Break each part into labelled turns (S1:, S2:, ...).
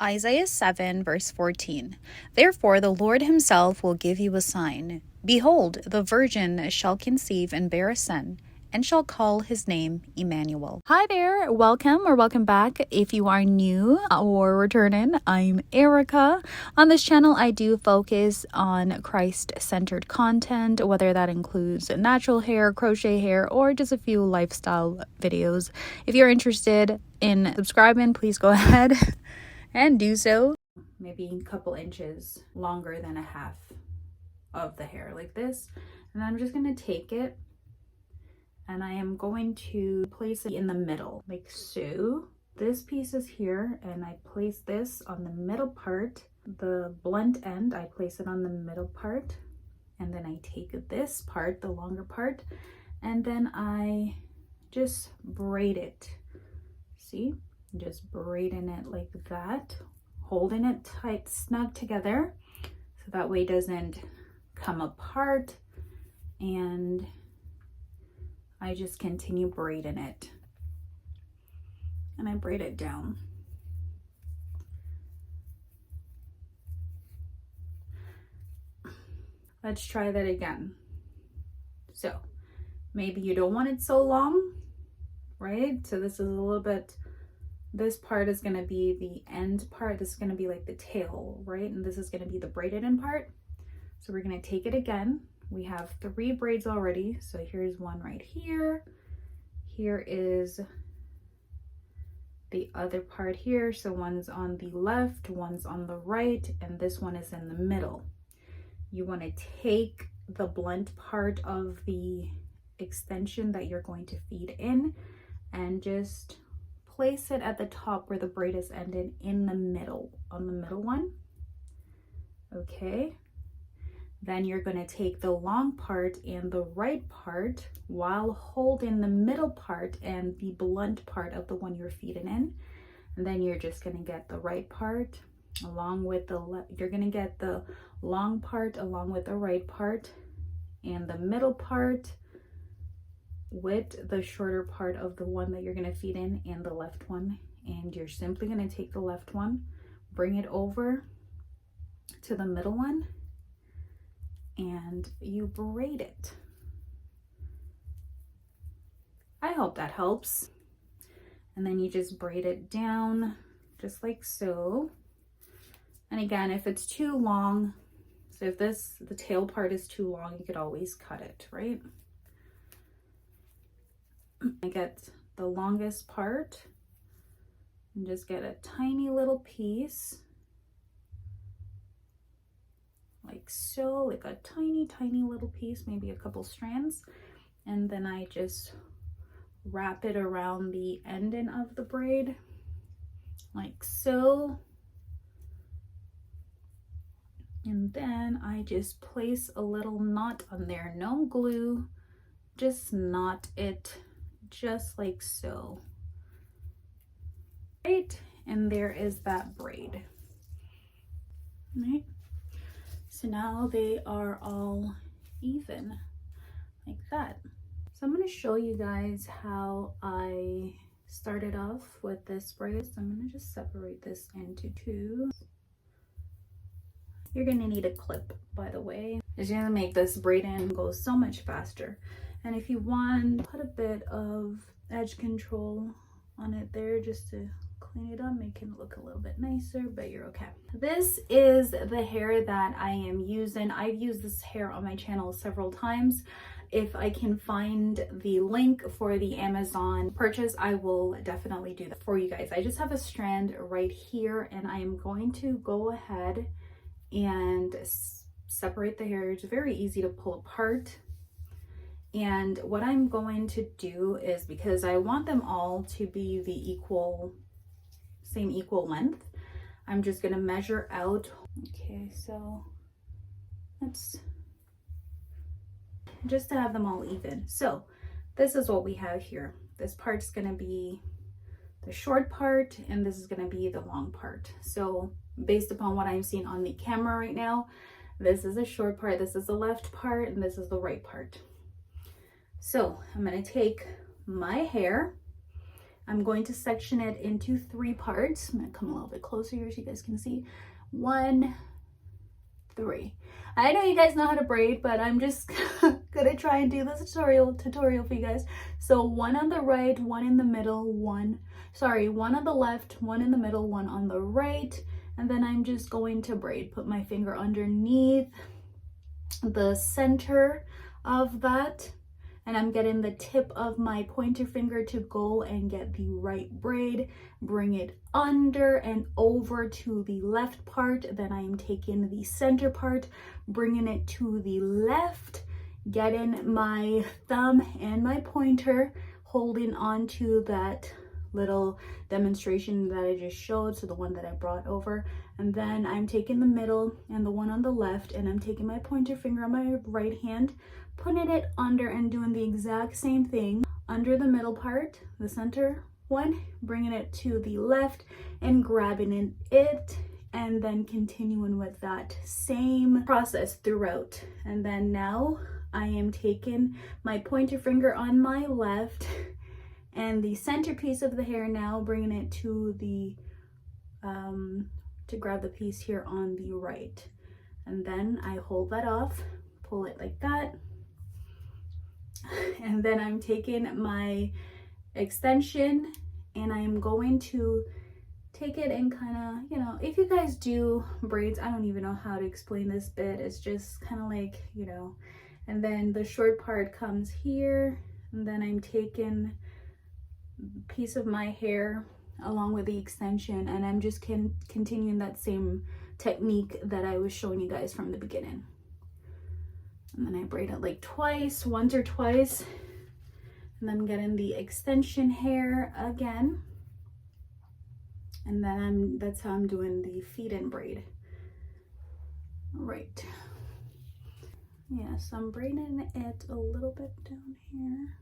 S1: Isaiah 7, verse 14. Therefore the Lord himself will give you a sign. Behold, the virgin shall conceive and bear a son, and shall call his name Emmanuel. Hi there, welcome back. If you are new or returning, I'm Erica. On this channel, I do focus on Christ-centered content, whether that includes natural hair, crochet hair, or just a few lifestyle videos. If you're interested in subscribing, please go ahead and do so. Maybe a couple inches longer than a half of the hair like this. And I'm just going to take it and I am going to place it in the middle like so. This piece is here and I place this on the middle part. The blunt end, I place it on the middle part, and then I take this part, the longer part, and then I just braid it. See? Just braiding it like that, holding it tight, snug together, so that way it doesn't come apart, and I just continue braiding it, and I braid it down. Let's try that again. So maybe you don't want it so long, right? So this is a little bit, this part is going to be the end part. This is going to be like the tail, right? And this is going to be the braided in part. So we're going to take it again. We have 3 braids already. So here's one right here. Here is the other part here. So one's on the left, one's on the right, and this one is in the middle. You want to take the blunt part of the extension that you're going to feed in and just place it at the top where the braid is ended, in the middle, on the middle one. Okay, then you're going to take the long part and the right part while holding the middle part and the blunt part of the one you're feeding in, and then you're just going to get the right part along with the you're going to get the long part along with the right part, and the middle part with the shorter part of the one that you're going to feed in, and the left one. And you're simply going to take the left one, bring it over to the middle one, and you braid it. I hope that helps. And then you just braid it down just like so. And again, if it's too long, so if the tail part is too long, you could always cut it, right? I get the longest part and just get a tiny little piece like so, like a tiny little piece, maybe a couple strands, and then I just wrap it around the ending of the braid like so, and then I just place a little knot on there, no glue, just knot it just like so. Right, and there is that braid. Right, so now they are all even like that. So I'm going to show you guys how I started off with this braid. So I'm going to just separate this into 2. You're going to need a clip, by the way. It's going to make this braiding go so much faster. And if you want, put a bit of edge control on it there just to clean it up, make it look a little bit nicer, but you're okay. This is the hair that I am using. I've used this hair on my channel several times. If I can find the link for the Amazon purchase, I will definitely do that for you guys. I just have a strand right here, and I am going to go ahead and separate the hair. It's very easy to pull apart. And what I'm going to do is, because I want them all to be the same equal length, I'm just going to measure out. Okay, so let's just to have them all even. So this is what we have here. This part's going to be the short part, and this is going to be the long part. So based upon what I'm seeing on the camera right now, this is a short part, this is the left part, and this is the right part. So I'm going to take my hair, I'm going to section it into 3 parts. I'm gonna come a little bit closer here so you guys can see. 1, 3. I know you guys know how to braid, but I'm just gonna try and do this tutorial for you guys. So 1 on the right, 1 in the middle, 1 on the left, 1 in the middle, 1 on the right, and then I'm just going to braid. Put my finger underneath the center of that, and I'm getting the tip of my pointer finger to go and get the right braid, bring it under and over to the left part. Then I am taking the center part, bringing it to the left, getting my thumb and my pointer, holding on to that little demonstration that I just showed, so the one that I brought over, and then I'm taking the middle and the one on the left, and I'm taking my pointer finger on my right hand, putting it under and doing the exact same thing under the middle part, the center one, bringing it to the left and grabbing it, and then continuing with that same process throughout. And then now I am taking my pointer finger on my left and the centerpiece of the hair, now bringing it to the to grab the piece here on the right, and then I hold that off, pull it like that, and then I'm taking my extension and I am going to take it and kind of, you know, if you guys do braids, I don't even know how to explain this bit, it's just kind of like, you know, and then the short part comes here, and then I'm taking piece of my hair along with the extension, and I'm just continuing that same technique that I was showing you guys from the beginning. And then I braid it like once or twice, and then I'm getting the extension hair again, and then that's how I'm doing the feed-in braid. Right, yeah, so I'm braiding it a little bit down here.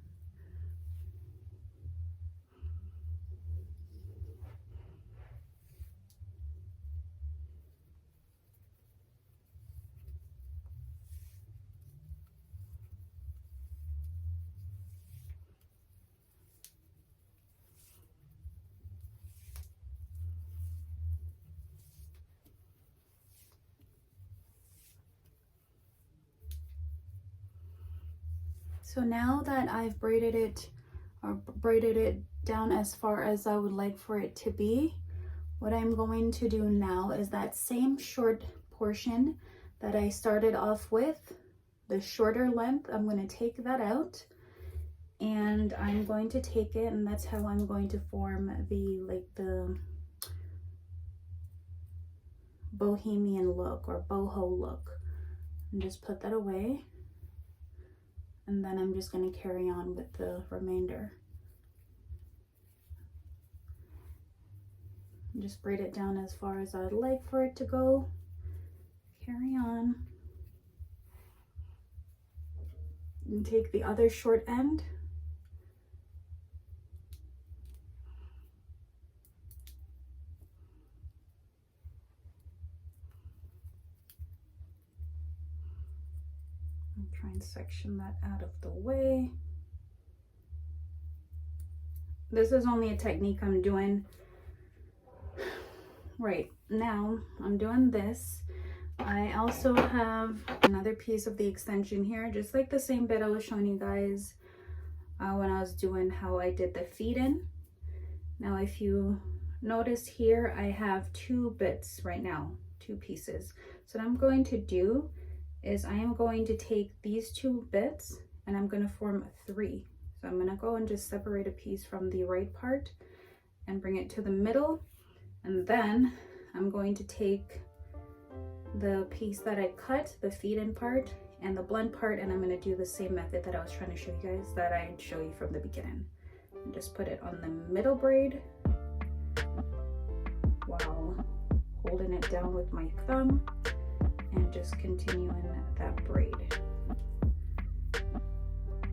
S1: So now that I've braided it down as far as I would like for it to be, what I'm going to do now is that same short portion that I started off with, the shorter length, I'm going to take that out, and I'm going to take it, and that's how I'm going to form the bohemian look or boho look, and just put that away. And then I'm just going to carry on with the remainder. Just braid it down as far as I'd like for it to go. Carry on. And take the other short end. Try and section that out of the way. This is only a technique I'm doing right now. I'm doing this. I also have another piece of the extension here, just like the same bit I was showing you guys when I was doing how I did the feed-in. Now if you notice here, I have 2 bits right now, 2 pieces. So what I'm going to do is I am going to take these 2 bits and I'm going to form 3. So I'm going to go and just separate a piece from the right part and bring it to the middle, and then I'm going to take the piece that I cut, the feed-in part and the blend part, and I'm going to do the same method that I was trying to show you guys, that I'd show you from the beginning, and just put it on the middle braid while holding it down with my thumb and just continuing that braid,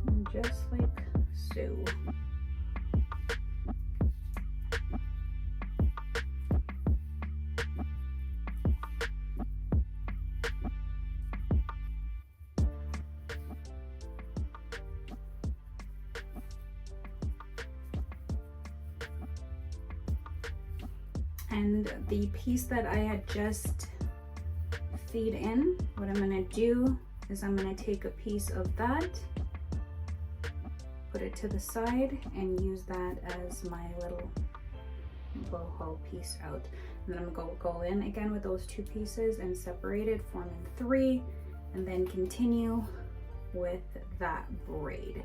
S1: and just like so. And the piece that I had just feed in, what I'm gonna do is I'm gonna take a piece of that, put it to the side, and use that as my little boho piece out. And then I'm gonna go in again with those two pieces and separate it, forming 3, and then continue with that braid.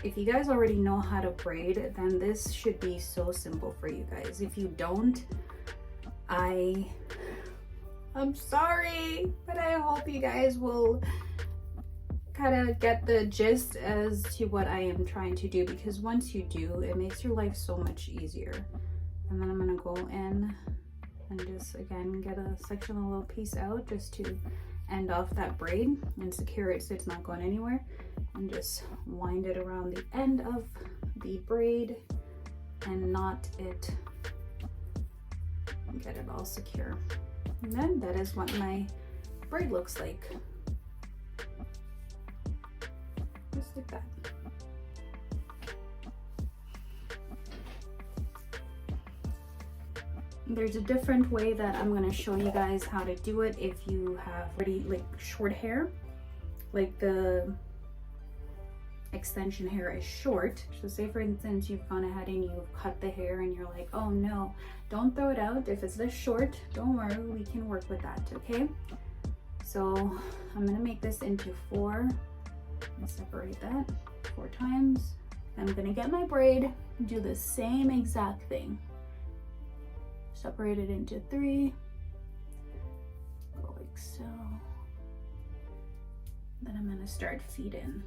S1: If you guys already know how to braid, then this should be so simple for you guys. If you don't, I'm sorry, but I hope you guys will kind of get the gist as to what I am trying to do, because once you do, it makes your life so much easier. And then I'm gonna go in and just again get a section of a little piece out just to end off that braid and secure it so it's not going anywhere, and just wind it around the end of the braid and knot it and get it all secure. And then that is what my braid looks like. Just like that. There's a different way that I'm going to show you guys how to do it if you have already like short hair, like the extension hair is short. So say for instance you've gone ahead and you've cut the hair and you're like, oh no, don't throw it out. If it's this short, don't worry, we can work with that, okay? So I'm gonna make this into 4 and separate that 4 times. I'm gonna get my braid and do the same exact thing. Separate it into 3, go like so. Then I'm gonna start feeding.